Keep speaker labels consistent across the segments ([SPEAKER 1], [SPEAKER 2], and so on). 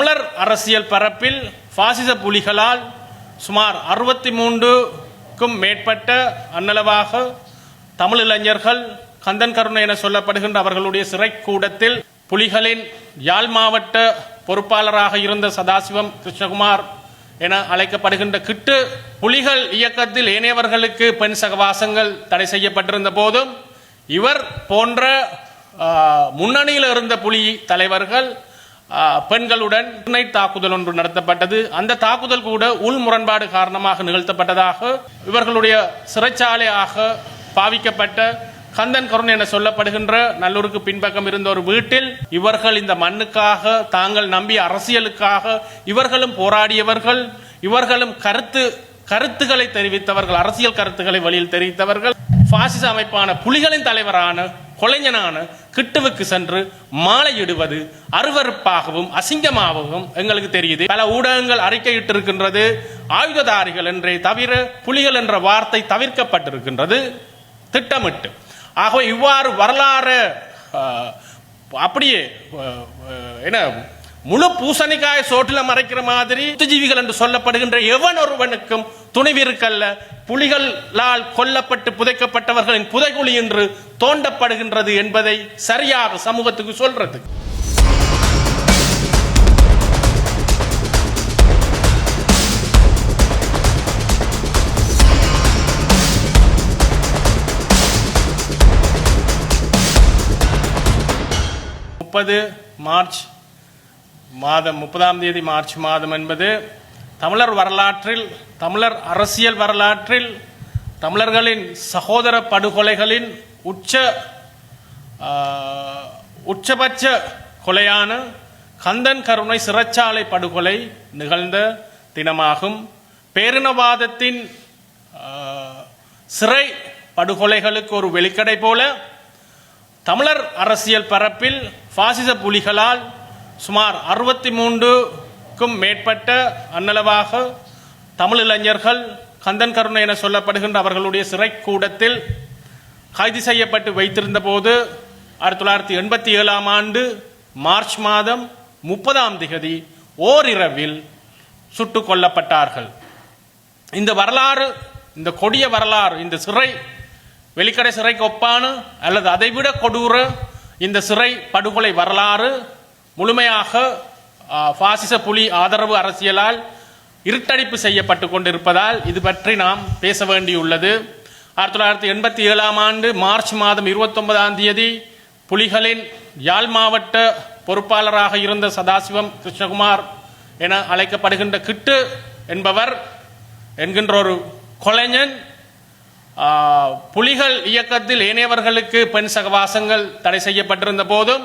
[SPEAKER 1] தமிழர் அரசியல் பரப்பில் பாசிச புலிகளால் சுமார் 63க்கும் மேற்பட்ட அன்னளவாக தமிழ் இளைஞர்கள் கந்தன் கருணை என சொல்லப்படுகின்ற அவர்களுடைய சிறை கூடத்தில் புலிகளின் யாழ் மாவட்ட பொறுப்பாளராக இருந்த சதாசிவம் கிருஷ்ணகுமார் என அழைக்கப்படுகின்ற கிட்டு புலிகள் இயக்கத்தில் ஏனையவர்களுக்கு பெண் சகவாசங்கள் தடை செய்யப்பட்டிருந்த போதும் இவர் போன்ற முன்னணியில் இருந்த புலி தலைவர்கள் பெண்களுடன் தாக்குதல் ஒன்று நடத்தப்பட்டது. அந்த தாக்குதல் கூட உள் முரண்பாடு காரணமாக நிகழ்த்தப்பட்டதாக இவர்களுடைய சிறைச்சாலையாக பாவிக்கப்பட்ட கந்தன் கருணை என சொல்லப்படுகின்ற நல்லூருக்கு பின்பக்கம் இருந்த ஒரு வீட்டில் இவர்கள் இந்த மண்ணுக்காக தாங்கள் நம்பிய அரசியலுக்காக இவர்களும் போராடியவர்கள், இவர்களும் கருத்துக்களை தெரிவித்தவர்கள், அரசியல் கருத்துக்களை வழியில் தெரிவித்தவர்கள். பாசிச அமைப்பான புலிகளின் தலைவரான கொலைஞனான கிட்டுவுக்கு சென்று மாலையிடுவது அருவருப்பாகவும் அசிங்கமாகவும் எங்களுக்கு தெரியுது. பல ஊடகங்கள் அறிக்கையிட்டிருக்கின்றது ஆயுததாரிகள் என்றே தவிர புலிகள் என்ற வார்த்தை தவிர்க்கப்பட்டிருக்கின்றது திட்டமிட்டு. ஆகவே இவ்வாறு வரலாறு அப்படியே என்ன முழு பூசணிக்காய சோட்டில மறைக்கிற மாதிரி புத்திஜீவிகள் என்று சொல்லப்படுகின்ற எவன் ஒருவனுக்கும் துணிவிருக்கல்ல. புலிகளால் கொல்லப்பட்டு புதைக்கப்பட்டவர்களின் புதைகுழி என்று தோண்டப்படுகின்றது என்பதை சரியாக சமூகத்துக்கு சொல்றது. மார்ச் மாதம் 30 மார்ச் மாதம் என்பது தமிழர் வரலாற்றில், தமிழர் அரசியல் வரலாற்றில் தமிழர்களின் சகோதர படுகொலைகளின் உச்சபட்ச கொலையான கந்தன் கருணை சிறைச்சாலை படுகொலை நிகழ்ந்த தினமாகும். பேரினவாதத்தின் சிறை படுகொலைகளுக்கு ஒரு வெளிக்கடை போல தமிழர் அரசியல் பரப்பில் பாசிச புலிகளால் சுமார் 63க்கும் மேற்பட்ட அன்னளவாக தமிழ் இளைஞர்கள் கந்தன் கருணை என சொல்லப்படுகின்ற அவர்களுடைய சிறை கூடத்தில் கைது செய்யப்பட்டு வைத்திருந்த போது 1987 ஆண்டு மார்ச் மாதம் 30 ஓரிரவில் சுட்டுக் கொல்லப்பட்டார்கள். இந்த வரலாறு, இந்த கொடிய வரலாறு, இந்த சிறை வெளிக்கடை சிறைக்கு ஒப்பான அல்லது அதைவிட கொடூர இந்த சிறை படுகொலை வரலாறு முழுமையாக பாசிச புலி ஆதரவு அரசியலால் இருட்டடிப்பு செய்யப்பட்டு கொண்டிருப்பதால் இது பற்றி நாம் பேச வேண்டியுள்ளது. 1987 ஆண்டு மார்ச் மாதம் 29 புலிகளின் யாழ் மாவட்ட பொறுப்பாளராக இருந்த சதாசிவம் கிருஷ்ணகுமார் என அழைக்கப்படுகின்ற கிட்டு என்பவர் என்கின்ற ஒரு கொலைஞன் புலிகள் இயக்கத்தில் ஏனையவர்களுக்கு பெண் சகவாசங்கள் தடை செய்யப்பட்டிருந்த போதும்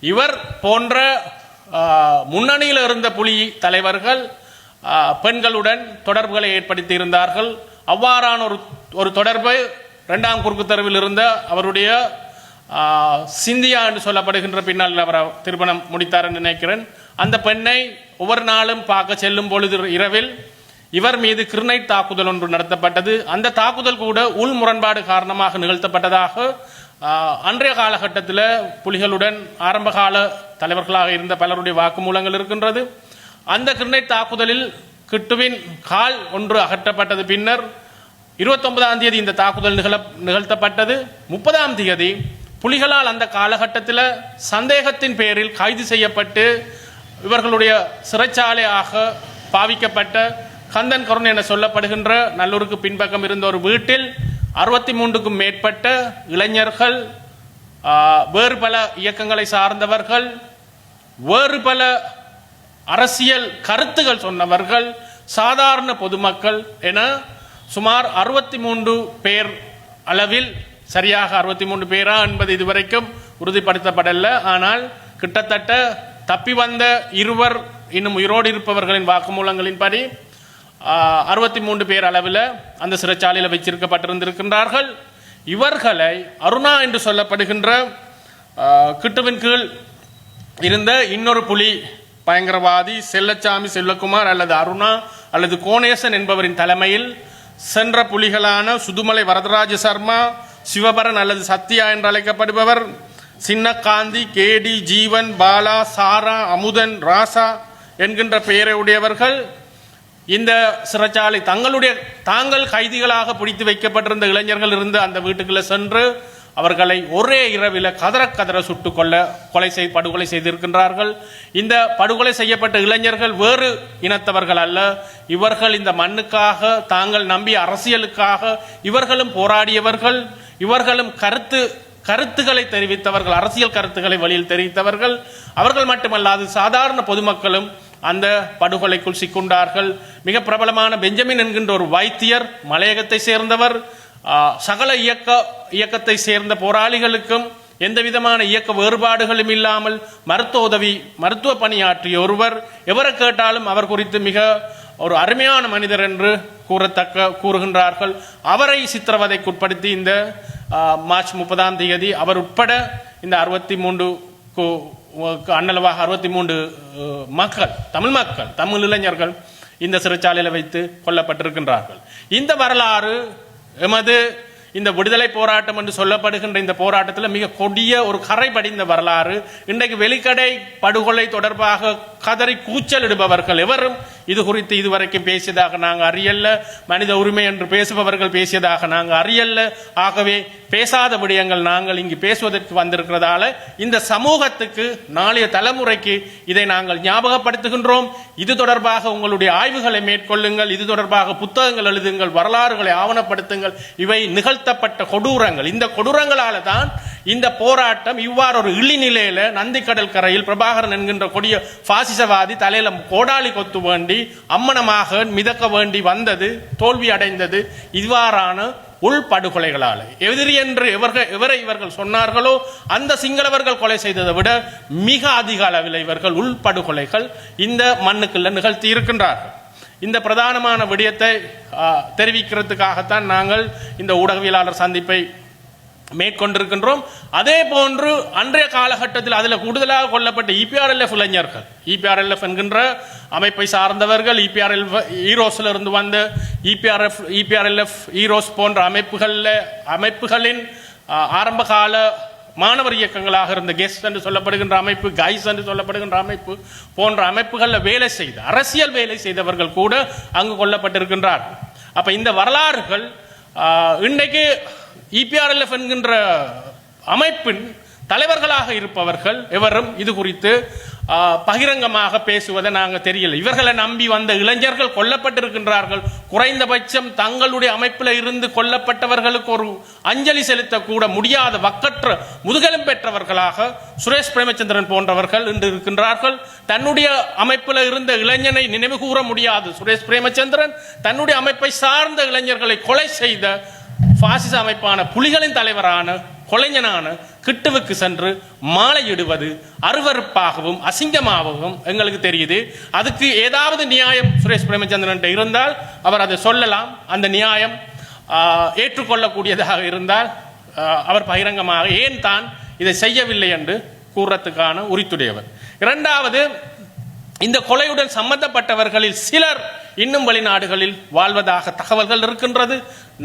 [SPEAKER 1] இவர் போன்ற முன்னணியில் இருந்த புலி தலைவர்கள் பெண்களுடன் தொடர்புகளை ஏற்படுத்தி இருந்தார்கள். அவ்வாறான ஒரு தொடர்பு 2ஆம் குறுக்கு தெருவில் இருந்த அவருடைய சிந்தியா என்று சொல்லப்படுகின்ற பின்னால் அவர் திருமணம் முடித்தார் என்று நினைக்கிறேன். அந்த பெண்ணை ஒவ்வொரு நாளும் பார்க்க செல்லும் பொழுது இரவில் இவர் மீது கிருணைட் தாக்குதல் ஒன்று நடத்தப்பட்டது. அந்த தாக்குதல் கூட உள் முரண்பாடு காரணமாக நிகழ்த்தப்பட்டதாக அன்றைய காலகட்டத்தில் புலிகளுடன் ஆரம்பகால தலைவர்களாக இருந்த பலருடைய வாக்குமூலங்கள் இருக்கின்றது. அந்த கிருணைட் தாக்குதலில் கிட்டுவின் கால் ஒன்று அகற்றப்பட்டது. பின்னர் 29 இந்த தாக்குதல் நிகழ்த்தப்பட்டது. 30 புலிகளால் அந்த காலகட்டத்தில் சந்தேகத்தின் பேரில் கைது செய்யப்பட்டு இவர்களுடைய சிறைச்சாலையாக பாவிக்கப்பட்ட கந்தன் கருணை என சொல்லப்படுகின்ற நல்லூருக்கு பின்பக்கம் இருந்த ஒரு வீட்டில் 63க்கும் மேற்பட்ட இளைஞர்கள், வேறு பல இயக்கங்களை சார்ந்தவர்கள், வேறு பல அரசியல் கருத்துகள் சொன்னவர்கள், சாதாரண பொதுமக்கள் என சுமார் 63 பேர் அளவில், சரியாக 63 பேரா என்பது இதுவரைக்கும் உறுதிப்படுத்தப்படல. ஆனால் கிட்டத்தட்ட தப்பி வந்த இருவர் இன்னும் உயிரோடு இருப்பவர்களின் வாக்குமூலங்களின்படி 63 பேர் அளவில் அந்த சிறைச்சாலையில் வச்சிருக்கப்பட்டிருந்திருக்கின்றார்கள். இவர்களை அருணா என்று சொல்லப்படுகின்ற கிட்டுவின் கீழ் இருந்த இன்னொரு புலி பயங்கரவாதி செல்லச்சாமி செல்வகுமார் அல்லது அருணா அல்லது கோணேசன் என்பவரின் தலைமையில் சென்ற புலிகளான சுதுமலை வரதராஜ சர்மா, சிவபரன் அல்லது சத்யா என்று அழைக்கப்படுபவர், சின்னகாந்தி, கேடி, ஜீவன், பாலா, சாரா, அமுதன், ராசா என்கின்ற பெயரை உடையவர்கள் இந்த சிறைச்சாலை தாங்கள் கைதிகளாக பிடித்து வைக்கப்பட்டிருந்த இளைஞர்கள் இருந்து அந்த வீட்டுக்குள்ள சென்று அவர்களை ஒரே இரவில் கதற சுட்டு படுகொலை செய்திருக்கின்றார்கள். இந்த படுகொலை செய்யப்பட்ட இளைஞர்கள் வேறு இனத்தவர்கள் அல்ல. இவர்கள் இந்த மண்ணுக்காக தாங்கள் நம்பிய அரசியலுக்காக இவர்களும் போராடியவர்கள். இவர்களும் கருத்துக்களை தெரிவித்தவர்கள், அரசியல் கருத்துக்களை வழியில் தெரிவித்தவர்கள். அவர்கள் மட்டுமல்லாது சாதாரண பொதுமக்களும் அந்த படுகொலைக்குள் சிக்குண்டார்கள். மிக பிரபலமான பெஞ்சமின் என்கின்ற ஒரு வைத்தியர், மலையகத்தை சேர்ந்தவர், சகல இயக்கத்தை சேர்ந்த போராளிகளுக்கும் எந்த விதமான இயக்க வேறுபாடுகளும் இல்லாமல் மருத்துவ பணியாற்றிய ஒருவர். எவரை கேட்டாலும் அவர் குறித்து மிக ஒரு அருமையான மனிதர் என்று கூறுகின்றார்கள். அவரை சித்திரவதைக்குட்படுத்தி இந்த மார்ச் 30 அவர் உட்பட இந்த 63 அன்னளவாக 63 தமிழ் இளைஞர்கள் இந்த சிறைச்சாலையில் வைத்து கொல்லப்பட்டிருக்கின்றார்கள். இந்த வரலாறு எமது இந்த விடுதலை போராட்டம் என்று சொல்லப்படுகின்ற இந்த போராட்டத்தில் மிக கொடிய ஒரு கரை படிந்த வரலாறு. இன்றைக்கு வெளிக்கடை படுகொலை தொடர்பாக கதறி கூச்சலிடுபவர்கள் எவரும் இது குறித்து இதுவரைக்கும் பேசியதாக நாங்கள் அறியல்ல. மனித உரிமை என்று பேசுபவர்கள் பேசியதாக நாங்கள் அறியல்ல. ஆகவே பேசாத விடயங்கள் நாங்கள் இங்கு பேசுவதற்கு வந்திருக்கிறதால இந்த சமூகத்துக்கு, நாளைய தலைமுறைக்கு இதை நாங்கள் ஞாபகப்படுத்துகின்றோம். இது தொடர்பாக உங்களுடைய ஆய்வுகளை மேற்கொள்ளுங்கள், இது தொடர்பாக புத்தகங்கள் எழுதுங்கள், வரலாறுகளை ஆவணப்படுத்துங்கள். இவை நிகழ்த்தப்பட்ட கொடூரங்கள். இந்த கொடூரங்களால தான் இந்த போராட்டம் இவ்வாறு ஒரு இழிநிலையில நந்திக்கடல் கரையில் பிரபாகரன் என்கின்ற கொடிய பாசிசவாதி தலையில கோடாலி கொத்து வேண்டி அம்மனமாக மிதக்க வேண்டி வந்தது, தோல்வி அடைந்தது இவ்வாறான உள்படுகொலைகளால். எதிரி என்று எவரை இவர்கள் சொன்னார்களோ அந்த சிங்களவர்கள் கொலை செய்ததை விட மிக அதிக அளவில் இவர்கள் உள்படுகொலைகள் இந்த மண்ணுக்குள்ள நிகழ்த்தி இருக்கின்றார்கள். இந்த பிரதானமான விடயத்தை தெரிவிக்கிறதுக்காகத்தான் நாங்கள் இந்த ஊடகவியலாளர் சந்திப்பை மேற்கொண்டிருக்கின்றோம். அதே போன்று அன்றைய காலகட்டத்தில் அதில் கூடுதலாக கொல்லப்பட்ட இபிஆர்எல்எஃப் இளைஞர்கள், இபிஆர்எல்எஃப் என்கின்ற அமைப்பை சார்ந்தவர்கள், ஈரோஸ்ல இருந்து வந்த இபிஆர்எல்எஃப் ஈரோஸ் போன்ற அமைப்புகளின் ஆரம்பகால மாணவர் இயக்கங்களாக இருந்த கெஸ்ட் என்று சொல்லப்படுகின்ற அமைப்பு, கைஸ் என்று சொல்லப்படுகின்ற அமைப்பு போன்ற அமைப்புகளில் வேலை செய்த அரசியல் வேலை செய்தவர்கள் கூட அங்கு கொல்லப்பட்டிருக்கின்றார்கள். அப்ப இந்த வரலாறுகள் இன்றைக்கு இபிஆர்எல்எஃப் என்கின்ற அமைப்பின் தலைவர்களாக இருப்பவர்கள் எவரும் இது குறித்து பகிரங்கமாக பேசுவதை நாங்கள் தெரியல. இவர்களை நம்பி வந்த இளைஞர்கள் கொல்லப்பட்டிருக்கின்றார்கள். குறைந்தபட்சம் தங்களுடைய அமைப்பில் இருந்து கொல்லப்பட்டவர்களுக்கு ஒரு அஞ்சலி செலுத்தக்கூட முடியாத வக்கற்ற முதுகெலும் பெற்றவர்களாக சுரேஷ் பிரேமச்சந்திரன் போன்றவர்கள் இன்று இருக்கின்றார்கள். தன்னுடைய அமைப்பில் இருந்த இளைஞனை நினைவு கூற முடியாது சுரேஷ் பிரேமச்சந்திரன் தன்னுடைய அமைப்பை சார்ந்த இளைஞர்களை கொலை செய்த பாசிச அமைப்பான புலிகளின் தலைவரான கொலைஞனான கிட்டுவுக்கு சென்று மாலையிடுவது அருவருப்பாகவும் அசிங்கமாகவும் எங்களுக்கு தெரியுது. அதுக்கு ஏதாவது நியாயம் சுரேஷ் பிரேமச்சந்திரன் இருந்தால் அவர் அதை சொல்லலாம். அந்த நியாயம் ஏற்றுக்கொள்ளக்கூடியதாக இருந்தால் அவர் பகிரங்கமாக ஏன் தான் இதை செய்யவில்லை என்று கூறத்துக்கான உரித்துடையவர். இரண்டாவது, இந்த கொலையுடன் சம்பந்தப்பட்டவர்களில் சிலர் இன்னும் வெளிநாடுகளில் வாழ்வதாக தகவல்கள் இருக்கின்றது,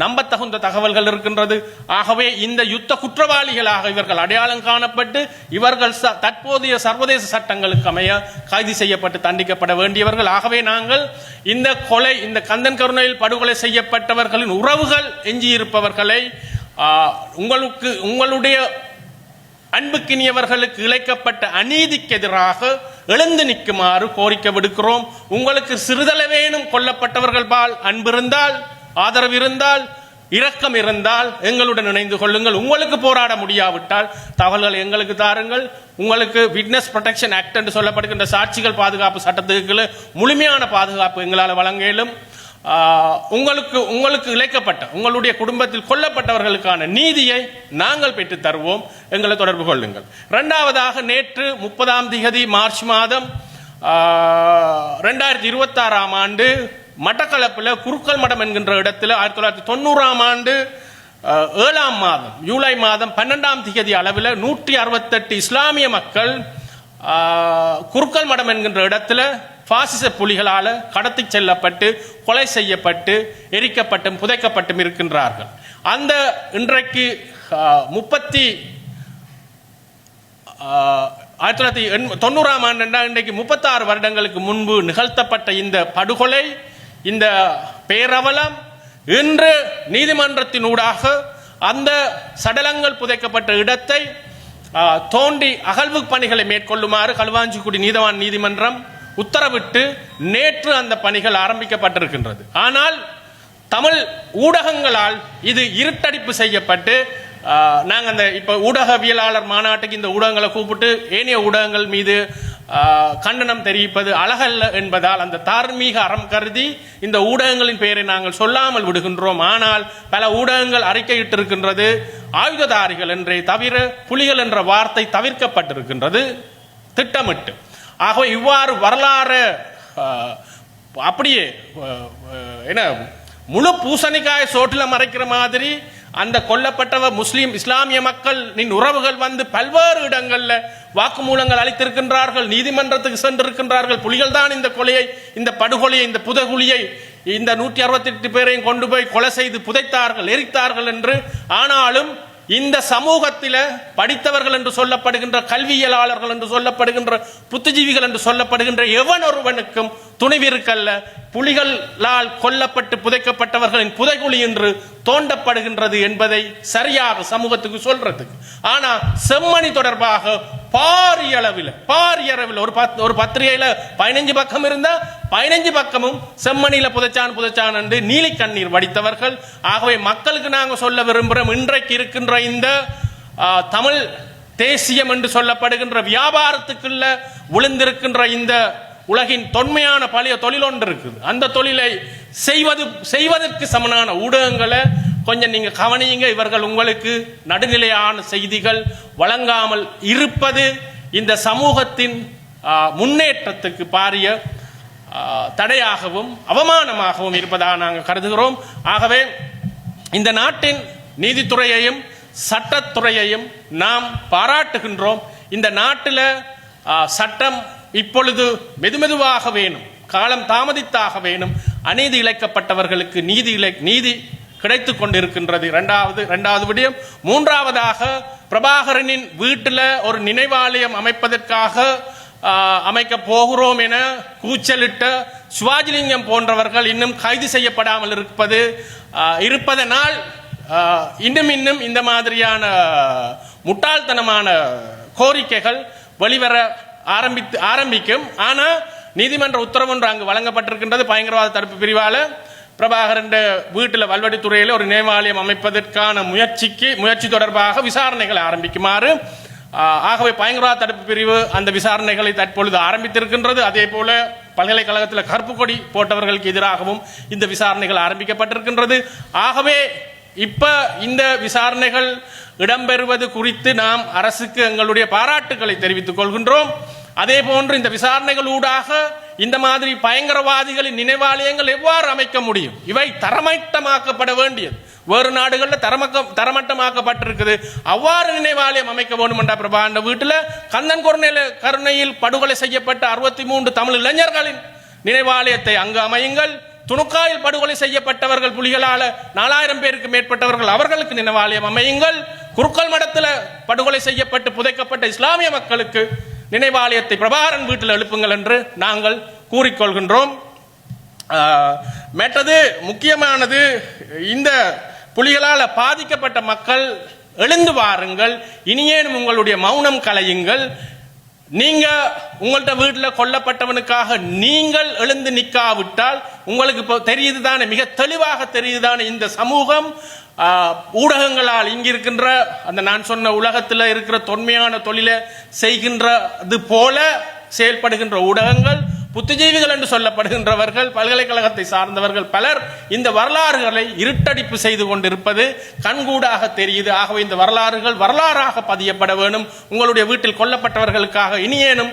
[SPEAKER 1] நம்பத்தகுந்த தகவல்கள் இருக்கின்றது. ஆகவே இந்த யுத்த குற்றவாளிகளாக இவர்கள் அடையாளம் காணப்பட்டு இவர்கள் தற்போதைய சர்வதேச சட்டங்களுக்கு அமைய கைது செய்யப்பட்டு தண்டிக்கப்பட வேண்டியவர்கள். ஆகவே நாங்கள் இந்த கந்தன் கருணையில் படுகொலை செய்யப்பட்டவர்களின் உறவுகள் எஞ்சியிருப்பவர்களை உங்களுடைய அன்புக்கினியவர்களுக்கு இழைக்கப்பட்ட அநீதிக்கு எதிராக எழுந்து நிற்குமாறு கோரிக்கை விடுக்கிறோம். உங்களுக்கு சிறிதளவேனும் கொல்லப்பட்டவர்கள் பால் அன்பிருந்தால், ஆதரவு இருந்தால், இரக்கம் இருந்தால் எங்களுடன் இணைந்து கொள்ளுங்கள். உங்களுக்கு போராட முடியாவிட்டால் தகவல்களை எங்களுக்கு தாருங்கள். உங்களுக்கு விட்னஸ் ப்ரொடெக்ஷன் ஆக்ட் என்று சொல்லப்படுகின்ற சாட்சிகள் பாதுகாப்பு சட்டத்துக்கு முழுமையான பாதுகாப்பு எங்களால் வழங்க இயலும். உங்களுக்கு இழைக்கப்பட்ட உங்களுடைய குடும்பத்தில் கொல்லப்பட்டவர்களுக்கான நீதியை நாங்கள் பெற்று தருவோம். எங்களை தொடர்பு கொள்ளுங்கள். இரண்டாவதாக, நேற்று 30 மார்ச் மாதம் 2026 ஆண்டு மட்டக்களப்பில் குருக்கல் மடம் என்கின்ற இடத்தில் 1990 ஆண்டு 7 மாதம் ஜூலை மாதம் 12 அளவில் 168 இஸ்லாமிய மக்கள் குருக்கல் மடம் என்கின்ற இடத்துல பாசிச புலிகளால் கடத்தி செல்லப்பட்டு கொலை செய்யப்பட்டு எரிக்கப்பட்டும் புதைக்கப்பட்டும் இருக்கின்றார்கள். அந்த இன்றைக்கு 1990ஆம் ஆண்டு இன்றைக்கு 36 வருடங்களுக்கு முன்பு நிகழ்த்தப்பட்ட இந்த படுகொலை, இந்த பேரவலம் இன்று நீதிமன்றத்தினூடாக அந்த சடலங்கள் புதைக்கப்பட்ட இடத்தை தோண்டி அகழ்வு பணிகளை மேற்கொள்ளுமாறு களுவாஞ்சிக்குடி நீதவான் நீதிமன்றம் உத்தரவிட்டு நேற்று அந்த பணிகள் ஆரம்பிக்கப்பட்டிருக்கின்றது. ஆனால் தமிழ் ஊடகங்களால் இது இருட்டடிப்பு செய்யப்பட்டு நாங்கள் அந்த இப்போ ஊடகவியலாளர் மாநாட்டுக்கு இந்த ஊடகங்களை கூப்பிட்டு ஏனைய ஊடகங்கள் மீது கண்டனம் தெரிவிப்பது அழகல்ல என்பதால் அந்த தார்மீக அறம் கருதி இந்த ஊடகங்களின் பெயரை நாங்கள் சொல்லாமல் விடுகின்றோம். ஆனால் பல ஊடகங்கள் அறிக்கையிட்டிருக்கின்றது ஆயுததாரிகள் என்றே தவிர புலிகள் என்ற வார்த்தை தவிர்க்கப்பட்டிருக்கின்றது திட்டமிட்டு. ஆகவே இவ்வாறு வரலாறு அப்படியே என்ன முழு பூசணிக்காய சோட்டில் மறைக்கிற மாதிரி அந்த கொல்லப்பட்டவர் முஸ்லீம் இஸ்லாமிய மக்களின் உறவுகள் வந்து பல்வேறு இடங்கள்ல வாக்குமூலங்கள் அளித்திருக்கின்றார்கள், நீதிமன்றத்துக்கு சென்றிருக்கின்றார்கள். புலிகள் தான் இந்த கொலையை, இந்த படுகொலையை, இந்த புதகுலியை, இந்த 168 பேரையும் கொண்டு போய் கொலை செய்து புதைத்தார்கள், எரித்தார்கள் என்று. ஆனாலும் இந்த சமூகத்தில் படித்தவர்கள் என்று சொல்லப்படுகின்ற கல்வியலாளர்கள் என்று சொல்லப்படுகின்ற புத்திஜீவிகள் என்று சொல்லப்படுகின்ற எவன் ஒருவனுக்கும் துணிவிருக்கல்ல புலிகளால் கொல்லப்பட்டு புதைக்கப்பட்டவர்களின் புதைகுழி என்று தோண்டப்படுகின்றது என்பதை சரியாக சமூகத்துக்கு சொல்றதுக்கு. ஆனா செம்மணி தொடர்பாக பாரிய அளவில் ஒரு பத்திரிகையில 15 பக்கம் இருந்தா 15 பக்கமும் செம்மணியில புதைச்சான் என்று நீலி கண்ணீர் வடித்தவர்கள். ஆகவே மக்களுக்கு நாங்க சொல்ல விரும்புகிறோம், இன்றைக்கு இருக்கின்ற இந்த தமிழ் தேசியம் என்று சொல்லப்படுகின்ற வியாபாரத்துக்குள்ள விழுந்திருக்கின்ற இந்த உலகின் தொன்மையான பழைய தொழில் ஒன்று இருக்குது. அந்த தொழிலை செய்வதற்கு சமனான ஊடகங்களை கொஞ்சம் நீங்க கவனியுங்க. இவர்கள் உங்களுக்கு நடுநிலையான செய்திகள் வழங்காமல் இருப்பது இந்த சமூகத்தின் முன்னேற்றத்துக்கு பாரிய தடையாகவும் அவமானமாகவும் இருப்பதாக நாங்கள் கருதுகிறோம். ஆகவே இந்த நாட்டின் நீதித்துறையையும் சட்டத்துறையையும் நாம் பாராட்டுகின்றோம். இந்த நாட்டில் சட்டம் இப்பொழுது மெதுமெதுவாக வேணும், காலம் தாமதித்தாக வேணும். அநீதி இழைக்கப்பட்டவர்களுக்கு நீதி கிடைத்துக் கொண்டிருக்கின்றது. இரண்டாவது விடயம். மூன்றாவதாக பிரபாகரனின் வீட்டில் ஒரு நினைவாலயம் அமைப்பதற்காக அமைக்க போகிறோம் என கூச்சலிட்ட சிவாஜிலிங்கம் போன்றவர்கள் இன்னும் கைது செய்யப்படாமல் இருப்பதனால் இன்னும் இந்த மாதிரியான முட்டாள்தனமான கோரிக்கைகள் வெளிவர ஆரம்பிக்கும். ஆனால் நீதிமன்ற உத்தரவு ஒன்று அங்கு வழங்கப்பட்டிருக்கின்றது. பயங்கரவாத தடுப்பு பிரிவால பிரபாகரன் வீட்டில் வல்வடித்துறையில் ஒரு நினைவாலயம் அமைப்பதற்கான முயற்சி தொடர்பாக விசாரணைகளை ஆரம்பிக்குமாறு. ஆகவே பயங்கரவாத தடுப்பு பிரிவு அந்த விசாரணைகளை தற்பொழுது ஆரம்பித்திருக்கின்றது. அதே போல பல்கலைக்கழகத்தில் கருப்பு கொடி போட்டவர்களுக்கு எதிராகவும் இந்த விசாரணைகள் ஆரம்பிக்கப்பட்டிருக்கின்றது. ஆகவே இப்ப இந்த விசாரணைகள் இடம்பெறுவது குறித்து நாம் அரசுக்கு எங்களுடைய பாராட்டுகளை தெரிவித்துக் கொள்கின்றோம். அதே போன்று இந்த விசாரணைகள் ஊடாக இந்த மாதிரி பயங்கரவாதிகளின் நினைவாலயங்கள் எவ்வாறு அமைக்க முடியும், இவை தரமட்டமாக்கப்பட வேண்டியது. வேறு நாடுகளில் தரமட்டமாக்கப்பட்டிருக்குது. அவ்வாறு நினைவாலயம் அமைக்க வேண்டும் என்ற பிரபாண்ட வீட்டில் கந்தன் கருணையில் படுகொலை செய்யப்பட்ட 63 தமிழ் இளைஞர்களின் நினைவாலயத்தை அங்கு அமையுங்கள். துணுக்காயில் படுகொலை செய்யப்பட்டவர்கள் புலிகளால் 4000 பேருக்கு மேற்பட்டவர்கள், அவர்களுக்கு நினைவாலயம் அமையுங்கள். குருக்கள் மடத்தில் படுகொலை செய்யப்பட்டு புதைக்கப்பட்ட இஸ்லாமிய மக்களுக்கு நினைவாலயத்தை பிரபாகரன் வீட்டில் எழுப்புங்கள் என்று நாங்கள் கூறிக்கொள்கின்றோம். மற்றது முக்கியமானது, இந்த புலிகளால் பாதிக்கப்பட்ட மக்கள் எழுந்து வாருங்கள், இனியேனும் உங்களுடைய மௌனம் கலையுங்கள். நீங்க உங்கள்ட்ட வீட்டில் கொல்லப்பட்டவனுக்காக நீங்கள் எழுந்து நிற்காவிட்டால் உங்களுக்கு இப்போ தெரியுதுதானே, மிக தெளிவாக தெரியுதுதானே, இந்த சமூகம் ஊடகங்களால் இங்கிருக்கின்ற அந்த நான் சொன்ன உலகத்தில் இருக்கிற தொன்மையான தொழிலை செய்கின்றது போல செயல்படுகின்ற ஊடகங்கள், புத்திஜீவிகள் என்று சொல்லப்படுகின்றவர்கள், பல்கலைக்கழகத்தை சார்ந்தவர்கள் பலர் இந்த வரலாறுகளை இருட்டடிப்பு செய்து கொண்டிருப்பது கண்கூடாக தெரியுது. ஆகவே இந்த வரலாறுகள் வரலாறாக பதியப்பட வேண்டும். உங்களுடைய வீட்டில் கொல்லப்பட்டவர்களுக்காக இனியேனும்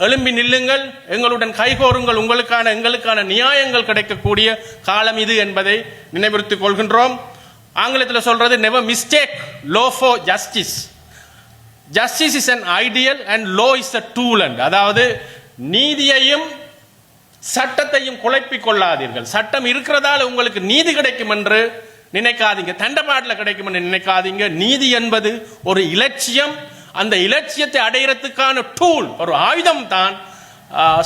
[SPEAKER 1] எழும்பி நில்லுங்கள், எங்களுடன் கைகோருங்கள். எங்களுக்கான நியாயங்கள் கிடைக்கக்கூடிய காலம் இது என்பதை நினைவுறுத்திக் கொள்கின்றோம். ஆங்கிலத்தில் சொல்றது never mistake law for justice. Justice is an ideal and law is a tool. அதாவது நீதியையும் சட்டத்தையும் குழப்பிக் கொள்ளாதீர்கள். சட்டம் இருக்கிறதால உங்களுக்கு நீதி கிடைக்கும் என்று நினைக்காதீங்க, தண்டபாட்டில் கிடைக்கும் என்று நினைக்காதீங்க. நீதி என்பது ஒரு இலட்சியம், அந்த இலட்சியத்தை அடையிறதுக்கான டூல், ஒரு ஆயுதம் தான்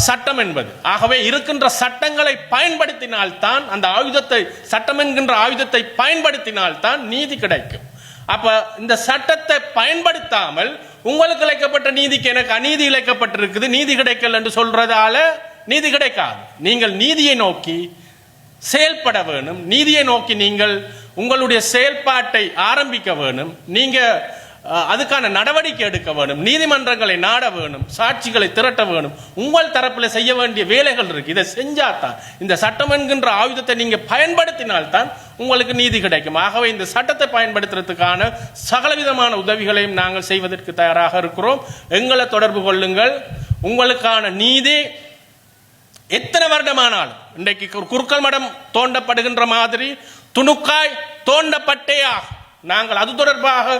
[SPEAKER 1] சட்டம் என்பது. ஆகவே இருக்கின்ற சட்டங்களை பயன்படுத்தினால்தான், அந்த ஆயுதத்தை, சட்டம் என்கின்ற ஆயுதத்தை பயன்படுத்தினால்தான் நீதி கிடைக்கும். அப்ப இந்த சட்டத்தை பயன்படுத்தாமல் உங்களுக்கு இழைக்கப்பட்ட நீதிக்கு எனக்கு அநீதி இழைக்கப்பட்டிருக்குது, நீதி கிடைக்கல என்று சொல்றதால நீதி கிடைக்காது. நீங்கள் நீதியை நோக்கி செயல்பட வேணும். நீதியை நோக்கி நீங்கள் உங்களுடைய செயல்பாட்டை ஆரம்பிக்க வேணும். நீங்க அதுக்கான நடவடிக்கை எடுக்க வேணும். நீதிமன்றங்களை நாட வேணும். சாட்சிகளை திரட்ட வேணும். உங்கள் தரப்பில் செய்ய வேண்டிய வேலைகள் இருக்கு. இதை செஞ்சாதான், இந்த சட்டம் என்கின்ற ஆயுதத்தை நீங்க பயன்படுத்தினால்தான் உங்களுக்கு நீதி கிடைக்கும். ஆகவே இந்த சட்டத்தை பயன்படுத்துறதுக்கான சகலவிதமான உதவிகளையும் நாங்கள் செய்வதற்கு தயாராக இருக்கிறோம். எங்களை தொடர்பு கொள்ளுங்கள். உங்களுக்கான நீதி எத்தனை வருடமானாலும், இன்றைக்கு குறுக்கல் மடம் தோண்டப்படுகின்ற மாதிரி துணுக்காய் தோண்டப்பட்டேயா, நாங்கள் அது தொடர்பாக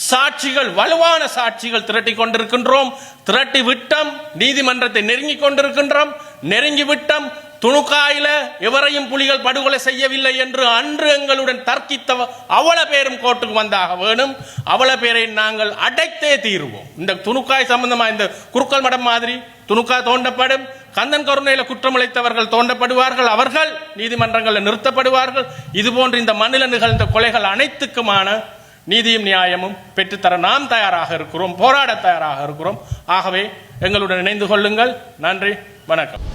[SPEAKER 1] சாட்சிகள், வலுவான சாட்சிகள் திரட்டி கொண்டிருக்கின்றோம். திரட்டி விட்டம், நீதிமன்றத்தை நெருங்கி கொண்டிருக்கின்றோம். நெருங்கி விட்டம், துணுக்காயில எவரையும் புலிகள் படுகொலை செய்யவில்லை என்று அன்று எங்களுடன் தர்க்கித்த அவ்வளவு பேரும் கோர்ட்டுக்கு வந்தாக வேணும். அவ்வளவு பேரை நாங்கள் அடைத்தே தீருவோம். இந்த துணுக்காய் சம்பந்தமா, இந்த குறுக்கல் மடம் மாதிரி துணுக்காய் தோண்டப்படும். கந்தன் கருணையில குற்றமளித்தவர்கள் தோண்டப்படுவார்கள். அவர்கள் நீதிமன்றங்களில் நிறுத்தப்படுவார்கள். இதுபோன்று இந்த மண்ணில் நிகழ்ந்த கொலைகள் அனைத்துக்குமான நீதியும் நியாயமும் பெற்றுத்தர நாம் தயாராக இருக்கிறோம், போராட தயாராக இருக்கிறோம். ஆகவே எங்களுடன் இணைந்து கொள்ளுங்கள். நன்றி, வணக்கம்.